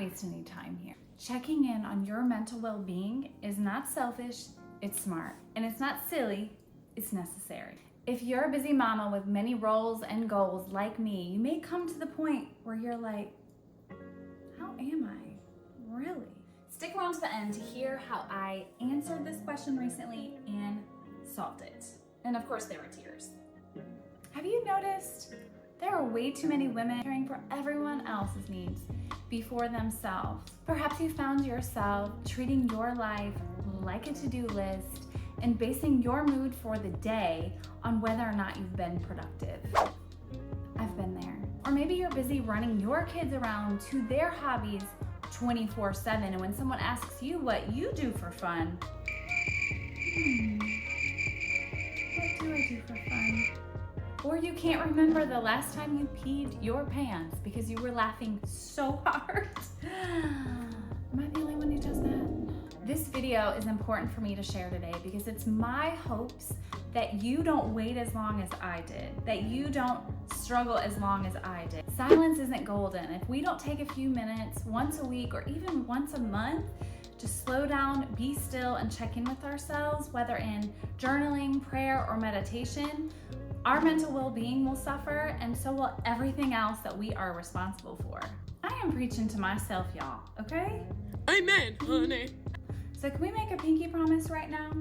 wasting any time here. Checking in on your mental well-being is not selfish, it's smart. And it's not silly, it's necessary. If you're a busy mama with many roles and goals like me, you may come to the point where you're like, how am I really? Stick around to the end to hear how I answered this question recently and solved it. And of course there were tears. Have you noticed there are way too many women caring for everyone else's needs before themselves? Perhaps you found yourself treating your life like a to-do list and basing your mood for the day on whether or not you've been productive. I've been there. Or maybe you're busy running your kids around to their hobbies 24/7, and when someone asks you what you do for fun, what do I do for fun? Or you can't remember the last time you peed your pants because you were laughing so hard. Am I the only one who does that? This video is important for me to share today because it's my hopes that you don't wait as long as I did, that you don't struggle as long as I did. Silence isn't golden. If we don't take a few minutes once a week or even once a month to slow down, be still, and check in with ourselves, whether in journaling, prayer, or meditation, our mental well-being will suffer, and so will everything else that we are responsible for. I am preaching to myself, y'all, okay? Amen, honey. So can we make a pinky promise right now?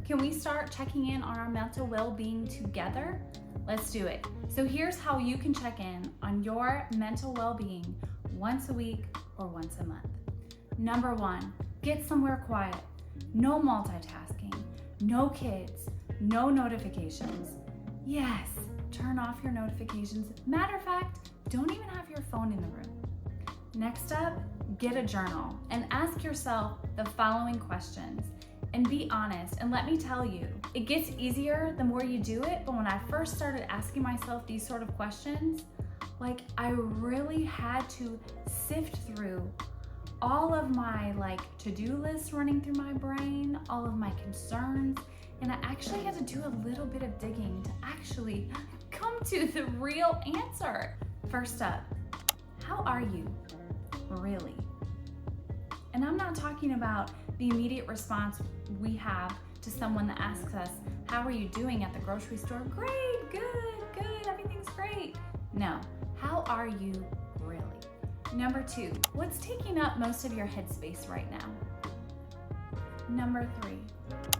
Can we start checking in on our mental well-being together? Let's do it. So here's how you can check in on your mental well-being once a week or once a month. Number 1, get somewhere quiet. No multitasking, no kids, no notifications. Yes, turn off your notifications. Matter of fact, don't even have your phone in the room. Next up, get a journal and ask yourself the following questions and be honest. And let me tell you, it gets easier the more you do it, but when I first started asking myself these sort of questions, like I really had to sift through all of my to-do lists running through my brain, all of my concerns, and I actually had to do a little bit of digging to actually come to the real answer. First up, how are you really? And I'm not talking about the immediate response we have to someone that asks us, how are you doing at the grocery store? Great, good, everything's great. No, how are you really? Number 2, what's taking up most of your headspace right now? Number 3,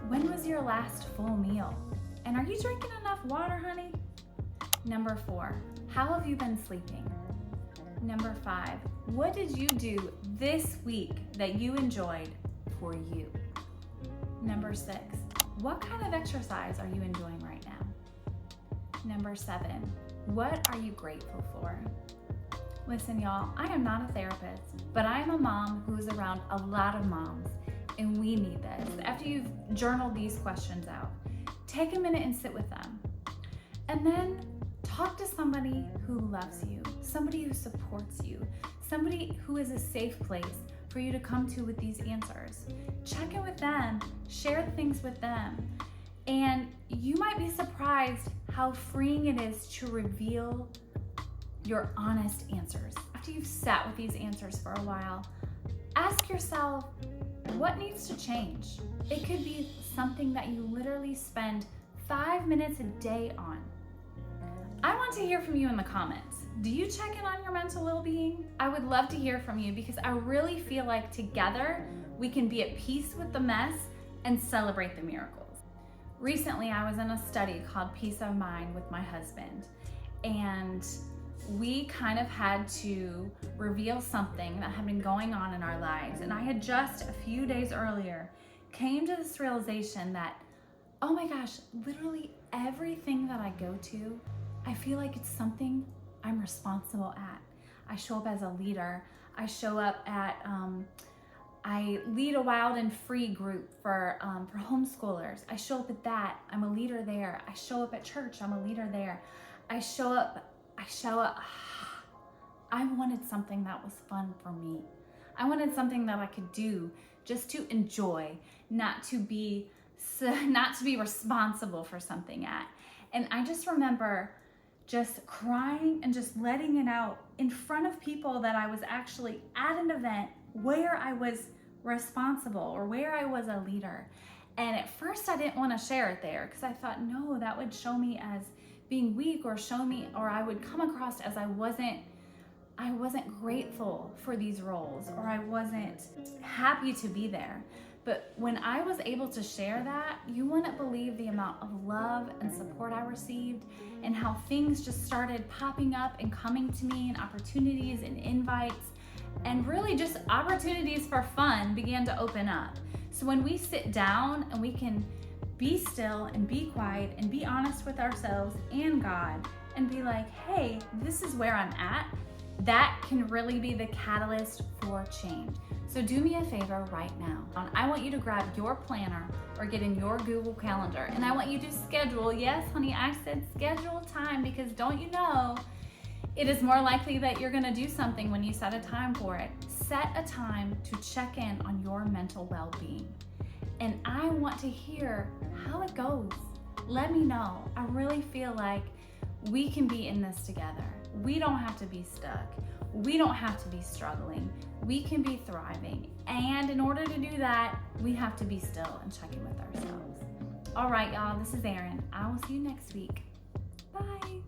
when was your last full meal? And are you drinking enough water, honey? Number 4, how have you been sleeping? Number 5, what did you do this week that you enjoyed for you? Number 6, what kind of exercise are you enjoying right now? Number 7, what are you grateful for? Listen, y'all, I am not a therapist, but I am a mom who is around a lot of moms, and we need this. After you've journaled these questions out, take a minute and sit with them. And then talk to somebody who loves you, somebody who supports you, somebody who is a safe place for you to come to with these answers. Check in with them, share things with them, and you might be surprised how freeing it is to reveal your honest answers. After you've sat with these answers for a while, ask yourself, what needs to change? It could be something that you literally spend 5 minutes a day on. I want to hear from you in the comments. Do you check in on your mental well-being? I would love to hear from you because I really feel like together we can be at peace with the mess and celebrate the miracles. Recently, I was in a study called Peace of Mind with my husband, and we kind of had to reveal something that had been going on in our lives. And I had just a few days earlier came to this realization that, oh my gosh, literally everything that I go to, I feel like it's something I'm responsible at. I show up as a leader. I show up at, I lead a wild and free group for homeschoolers. I show up at that, I'm a leader there. I show up at church, I'm a leader there. I show up. I wanted something that was fun for me. I wanted something that I could do just to enjoy, not to be responsible for something at. And I just remember just crying and just letting it out in front of people that I was actually at an event where I was responsible or where I was a leader. And at first I didn't want to share it there because I thought, no, that would show me as being weak, or show me, or I would come across as I wasn't grateful for these roles, or I wasn't happy to be there. But when I was able to share that, you wouldn't believe the amount of love and support I received, and how things just started popping up and coming to me, and opportunities and invites, and really just opportunities for fun began to open up. So when we sit down and we can be still and be quiet and be honest with ourselves and God and be like, hey, this is where I'm at, that can really be the catalyst for change. So do me a favor right now. I want you to grab your planner or get in your Google Calendar, and I want you to schedule, yes, honey, I said schedule time, because don't you know, it is more likely that you're gonna do something when you set a time for it. Set a time to check in on your mental well-being. And I want to hear how it goes. Let me know. I really feel like we can be in this together. We don't have to be stuck. We don't have to be struggling. We can be thriving. And in order to do that, we have to be still and check in with ourselves. All right, y'all, this is Erin. I will see you next week. Bye.